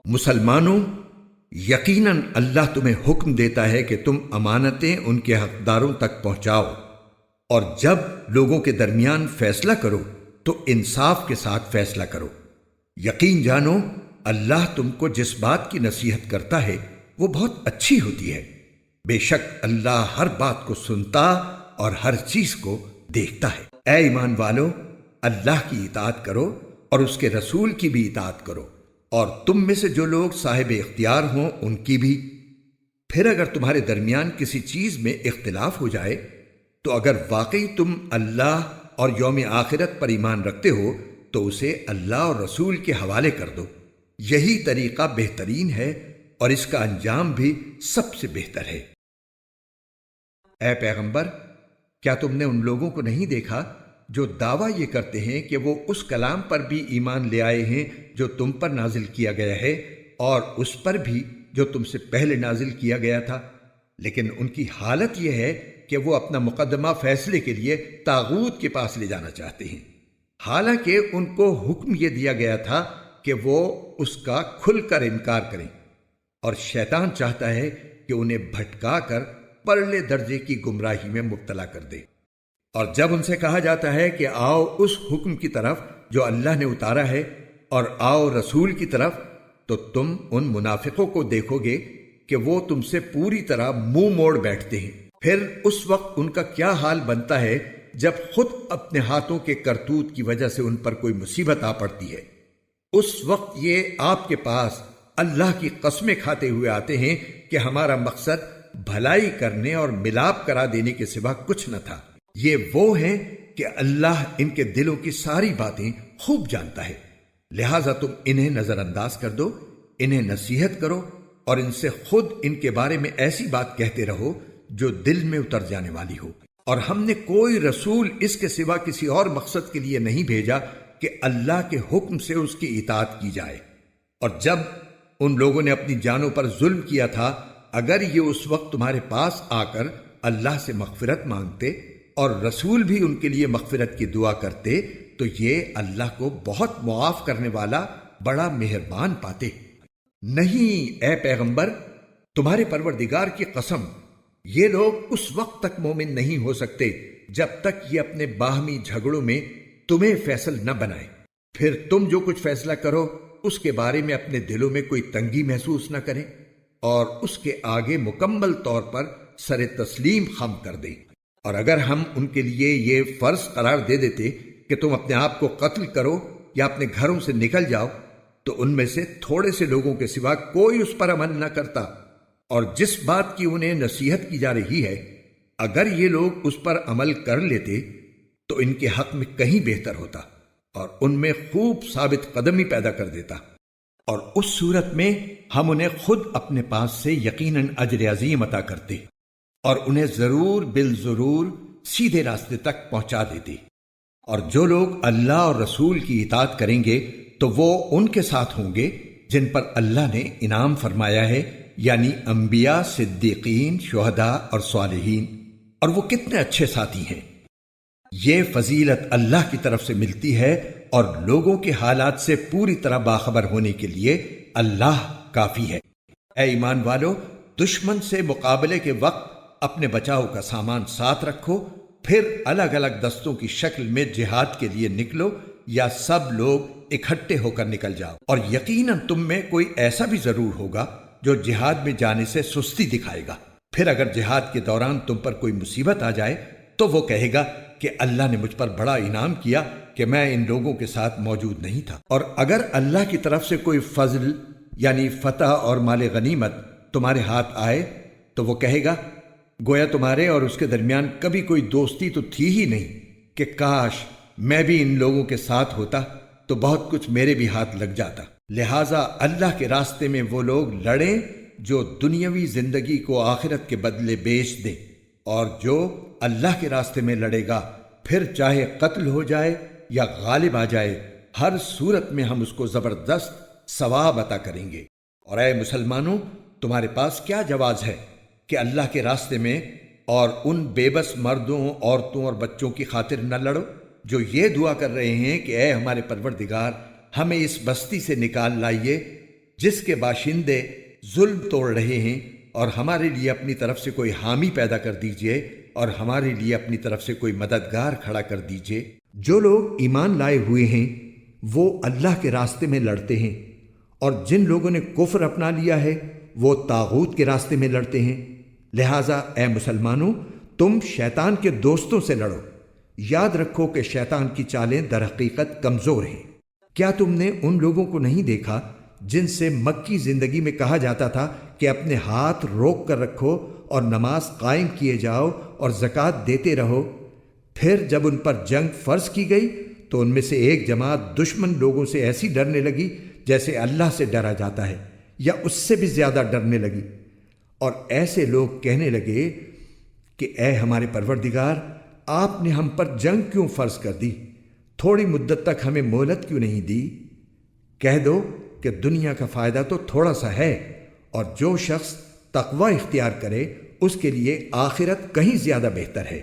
مسلمانوں، یقیناً اللہ تمہیں حکم دیتا ہے کہ تم امانتیں ان کے حقداروں تک پہنچاؤ، اور جب لوگوں کے درمیان فیصلہ کرو تو انصاف کے ساتھ فیصلہ کرو۔ یقین جانو اللہ تم کو جس بات کی نصیحت کرتا ہے وہ بہت اچھی ہوتی ہے۔ بے شک اللہ ہر بات کو سنتا اور ہر چیز کو دیکھتا ہے۔ اے ایمان والو، اللہ کی اطاعت کرو اور اس کے رسول کی بھی اطاعت کرو، اور تم میں سے جو لوگ صاحب اختیار ہوں ان کی بھی۔ پھر اگر تمہارے درمیان کسی چیز میں اختلاف ہو جائے تو اگر واقعی تم اللہ اور یوم آخرت پر ایمان رکھتے ہو تو اسے اللہ اور رسول کے حوالے کر دو۔ یہی طریقہ بہترین ہے اور اس کا انجام بھی سب سے بہتر ہے۔ اے پیغمبر، کیا تم نے ان لوگوں کو نہیں دیکھا جو دعویٰ یہ کرتے ہیں کہ وہ اس کلام پر بھی ایمان لے آئے ہیں جو تم پر نازل کیا گیا ہے، اور اس پر بھی جو تم سے پہلے نازل کیا گیا تھا، لیکن ان کی حالت یہ ہے کہ وہ اپنا مقدمہ فیصلے کے لیے طاغوت کے پاس لے جانا چاہتے ہیں، حالانکہ ان کو حکم یہ دیا گیا تھا کہ وہ اس کا کھل کر انکار کریں، اور شیطان چاہتا ہے کہ انہیں بھٹکا کر پرلے درجے کی گمراہی میں مبتلا کر دے۔ اور جب ان سے کہا جاتا ہے کہ آؤ اس حکم کی طرف جو اللہ نے اتارا ہے اور آؤ رسول کی طرف، تو تم ان منافقوں کو دیکھو گے کہ وہ تم سے پوری طرح منہ موڑ بیٹھتے ہیں۔ پھر اس وقت ان کا کیا حال بنتا ہے جب خود اپنے ہاتھوں کے کرتوت کی وجہ سے ان پر کوئی مصیبت آ پڑتی ہے۔ اس وقت یہ آپ کے پاس اللہ کی قسمیں کھاتے ہوئے آتے ہیں کہ ہمارا مقصد بھلائی کرنے اور ملاپ کرا دینے کے سوا کچھ نہ تھا۔ یہ وہ ہیں کہ اللہ ان کے دلوں کی ساری باتیں خوب جانتا ہے، لہذا تم انہیں نظر انداز کر دو، انہیں نصیحت کرو اور ان سے خود ان کے بارے میں ایسی بات کہتے رہو جو دل میں اتر جانے والی ہو۔ اور ہم نے کوئی رسول اس کے سوا کسی اور مقصد کے لیے نہیں بھیجا کہ اللہ کے حکم سے اس کی اطاعت کی جائے۔ اور جب ان لوگوں نے اپنی جانوں پر ظلم کیا تھا، اگر یہ اس وقت تمہارے پاس آ کر اللہ سے مغفرت مانگتے اور رسول بھی ان کے لیے مغفرت کی دعا کرتے تو یہ اللہ کو بہت معاف کرنے والا بڑا مہربان پاتے۔ نہیں اے پیغمبر، تمہارے پروردگار کی قسم، یہ لوگ اس وقت تک مومن نہیں ہو سکتے جب تک یہ اپنے باہمی جھگڑوں میں تمہیں فیصل نہ بنائے۔ پھر تم جو کچھ فیصلہ کرو اس کے بارے میں اپنے دلوں میں کوئی تنگی محسوس نہ کریں، اور اس کے آگے مکمل طور پر سر تسلیم خم کر دیں۔ اور اگر ہم ان کے لیے یہ فرض قرار دے دیتے کہ تم اپنے آپ کو قتل کرو یا اپنے گھروں سے نکل جاؤ تو ان میں سے تھوڑے سے لوگوں کے سوا کوئی اس پر عمل نہ کرتا، اور جس بات کی انہیں نصیحت کی جا رہی ہے اگر یہ لوگ اس پر عمل کر لیتے تو ان کے حق میں کہیں بہتر ہوتا اور ان میں خوب ثابت قدمی پیدا کر دیتا، اور اس صورت میں ہم انہیں خود اپنے پاس سے یقیناً اجر عظیم عطا کرتے اور انہیں ضرور بالضرور سیدھے راستے تک پہنچا دیتے۔ اور جو لوگ اللہ اور رسول کی اطاعت کریں گے تو وہ ان کے ساتھ ہوں گے جن پر اللہ نے انعام فرمایا ہے، یعنی انبیاء، صدیقین، شہداء اور صالحین، اور وہ کتنے اچھے ساتھی ہیں۔ یہ فضیلت اللہ کی طرف سے ملتی ہے، اور لوگوں کے حالات سے پوری طرح باخبر ہونے کے لیے اللہ کافی ہے۔ اے ایمان والو، دشمن سے مقابلے کے وقت اپنے بچاؤ کا سامان ساتھ رکھو، پھر الگ الگ دستوں کی شکل میں جہاد کے لیے نکلو یا سب لوگ اکٹھے ہو کر نکل جاؤ۔ اور یقیناً تم میں کوئی ایسا بھی ضرور ہوگا جو جہاد میں جانے سے سستی دکھائے گا، پھر اگر جہاد کے دوران تم پر کوئی مصیبت آ جائے تو وہ کہے گا کہ اللہ نے مجھ پر بڑا انعام کیا کہ میں ان لوگوں کے ساتھ موجود نہیں تھا۔ اور اگر اللہ کی طرف سے کوئی فضل یعنی فتح اور مال غنیمت تمہارے ہاتھ آئے تو وہ کہے گا گویا تمہارے اور اس کے درمیان کبھی کوئی دوستی تو تھی ہی نہیں، کہ کاش میں بھی ان لوگوں کے ساتھ ہوتا تو بہت کچھ میرے بھی ہاتھ لگ جاتا۔ لہٰذا اللہ کے راستے میں وہ لوگ لڑیں جو دنیاوی زندگی کو آخرت کے بدلے بیچ دیں، اور جو اللہ کے راستے میں لڑے گا پھر چاہے قتل ہو جائے یا غالب آ جائے، ہر صورت میں ہم اس کو زبردست ثواب عطا کریں گے۔ اور اے مسلمانوں، تمہارے پاس کیا جواز ہے کہ اللہ کے راستے میں اور ان بے بس مردوں، عورتوں اور بچوں کی خاطر نہ لڑو جو یہ دعا کر رہے ہیں کہ اے ہمارے پروردگار، ہمیں اس بستی سے نکال لائیے جس کے باشندے ظلم توڑ رہے ہیں، اور ہمارے لیے اپنی طرف سے کوئی حامی پیدا کر دیجئے اور ہمارے لیے اپنی طرف سے کوئی مددگار کھڑا کر دیجئے۔ جو لوگ ایمان لائے ہوئے ہیں وہ اللہ کے راستے میں لڑتے ہیں، اور جن لوگوں نے کفر اپنا لیا ہے وہ طاغوت کے راستے میں لڑتے ہیں۔ لہٰذا اے مسلمانوں، تم شیطان کے دوستوں سے لڑو۔ یاد رکھو کہ شیطان کی چالیں در حقیقت کمزور ہیں۔ کیا تم نے ان لوگوں کو نہیں دیکھا جن سے مکی زندگی میں کہا جاتا تھا کہ اپنے ہاتھ روک کر رکھو اور نماز قائم کیے جاؤ اور زکوٰۃ دیتے رہو؟ پھر جب ان پر جنگ فرض کی گئی تو ان میں سے ایک جماعت دشمن لوگوں سے ایسی ڈرنے لگی جیسے اللہ سے ڈرا جاتا ہے یا اس سے بھی زیادہ ڈرنے لگی، اور ایسے لوگ کہنے لگے کہ اے ہمارے پروردگار، آپ نے ہم پر جنگ کیوں فرض کر دی؟ تھوڑی مدت تک ہمیں مہلت کیوں نہیں دی؟ کہہ دو کہ دنیا کا فائدہ تو تھوڑا سا ہے، اور جو شخص تقوی اختیار کرے اس کے لیے آخرت کہیں زیادہ بہتر ہے،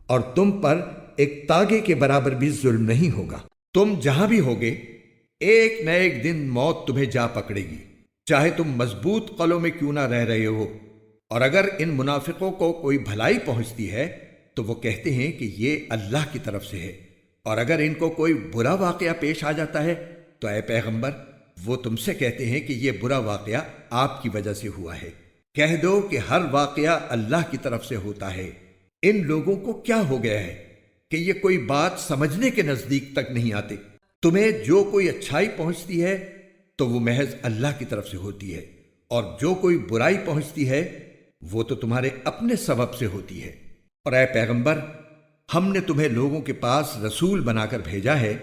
اور تم پر ایک تاگے کے برابر بھی ظلم نہیں ہوگا۔ تم جہاں بھی ہوگے ایک نہ ایک دن موت تمہیں جا پکڑے گی، چاہے تم مضبوط قلعوں میں کیوں نہ رہ رہے ہو۔ اور اگر ان منافقوں کو کوئی بھلائی پہنچتی ہے تو وہ کہتے ہیں کہ یہ اللہ کی طرف سے ہے، اور اگر ان کو کوئی برا واقعہ پیش آ جاتا ہے تو اے پیغمبر، وہ تم سے کہتے ہیں کہ یہ برا واقعہ آپ کی وجہ سے ہوا ہے۔ کہہ دو کہ ہر واقعہ اللہ کی طرف سے ہوتا ہے۔ ان لوگوں کو کیا ہو گیا ہے کہ یہ کوئی بات سمجھنے کے نزدیک تک نہیں آتے؟ تمہیں جو کوئی اچھائی پہنچتی ہے تو وہ محض اللہ کی طرف سے ہوتی ہے، اور جو کوئی برائی پہنچتی ہے وہ تو تمہارے اپنے سبب سے ہوتی ہے۔ اور اے پیغمبر، ہم نے تمہیں لوگوں کے پاس رسول بنا کر بھیجا ہے،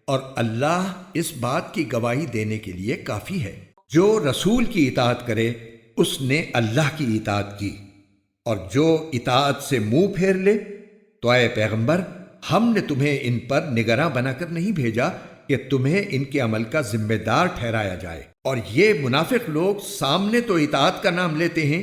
اور اللہ اس بات کی گواہی دینے کے لیے کافی ہے۔ جو رسول کی اطاعت کرے اس نے اللہ کی اطاعت کی، اور جو اطاعت سے منہ پھیر لے تو اے پیغمبر، ہم نے تمہیں ان پر نگراں بنا کر نہیں بھیجا کہ تمہیں ان کے عمل کا ذمہ دار ٹھہرایا جائے۔ اور یہ منافق لوگ سامنے تو اطاعت کا نام لیتے ہیں،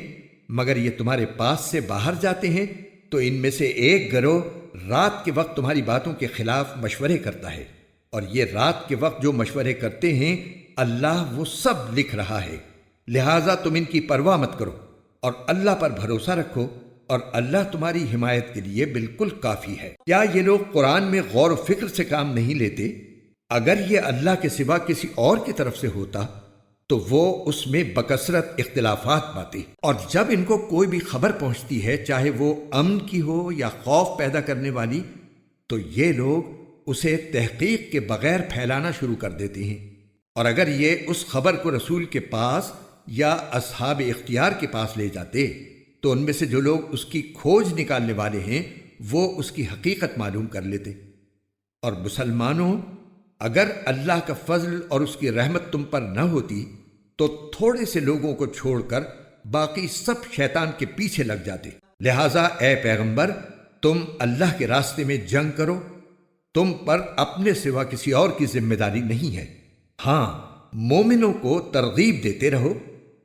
مگر یہ تمہارے پاس سے باہر جاتے ہیں تو ان میں سے ایک گروہ رات کے وقت تمہاری باتوں کے خلاف مشورے کرتا ہے، اور یہ رات کے وقت جو مشورے کرتے ہیں اللہ وہ سب لکھ رہا ہے۔ لہٰذا تم ان کی پرواہ مت کرو اور اللہ پر بھروسہ رکھو، اور اللہ تمہاری حمایت کے لیے بالکل کافی ہے۔ کیا یہ لوگ قرآن میں غور و فکر سے کام نہیں لیتے؟ اگر یہ اللہ کے سوا کسی اور کی طرف سے ہوتا تو وہ اس میں بکثرت اختلافات پاتے، اور جب ان کو کوئی بھی خبر پہنچتی ہے، چاہے وہ امن کی ہو یا خوف پیدا کرنے والی، تو یہ لوگ اسے تحقیق کے بغیر پھیلانا شروع کر دیتے ہیں۔ اور اگر یہ اس خبر کو رسول کے پاس یا اصحاب اختیار کے پاس لے جاتے تو ان میں سے جو لوگ اس کی کھوج نکالنے والے ہیں وہ اس کی حقیقت معلوم کر لیتے۔ اور مسلمانوں، اگر اللہ کا فضل اور اس کی رحمت تم پر نہ ہوتی تو تھوڑے سے لوگوں کو چھوڑ کر باقی سب شیطان کے پیچھے لگ جاتے۔ لہٰذا اے پیغمبر، تم اللہ کے راستے میں جنگ کرو، تم پر اپنے سوا کسی اور کی ذمہ داری نہیں ہے۔ ہاں، مومنوں کو ترغیب دیتے رہو،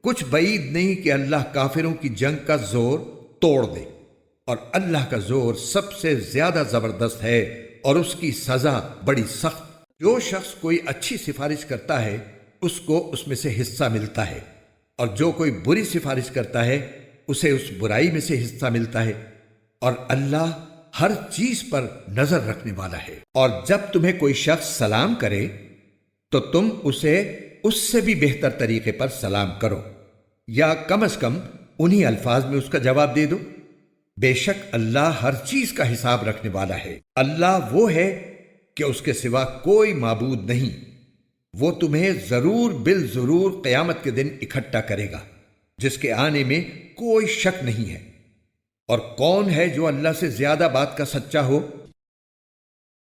کچھ بعید نہیں کہ اللہ کافروں کی جنگ کا زور توڑ دے، اور اللہ کا زور سب سے زیادہ زبردست ہے اور اس کی سزا بڑی سخت۔ جو شخص کوئی اچھی سفارش کرتا ہے اس کو اس میں سے حصہ ملتا ہے، اور جو کوئی بری سفارش کرتا ہے اسے اس برائی میں سے حصہ ملتا ہے، اور اللہ ہر چیز پر نظر رکھنے والا ہے۔ اور جب تمہیں کوئی شخص سلام کرے تو تم اسے اس سے بھی بہتر طریقے پر سلام کرو، یا کم از کم انہی الفاظ میں اس کا جواب دے دو۔ بے شک اللہ ہر چیز کا حساب رکھنے والا ہے۔ اللہ وہ ہے کہ اس کے سوا کوئی معبود نہیں، وہ تمہیں ضرور بالضرور قیامت کے دن اکٹھا کرے گا جس کے آنے میں کوئی شک نہیں ہے۔ اور کون ہے جو اللہ سے زیادہ بات کا سچا ہو؟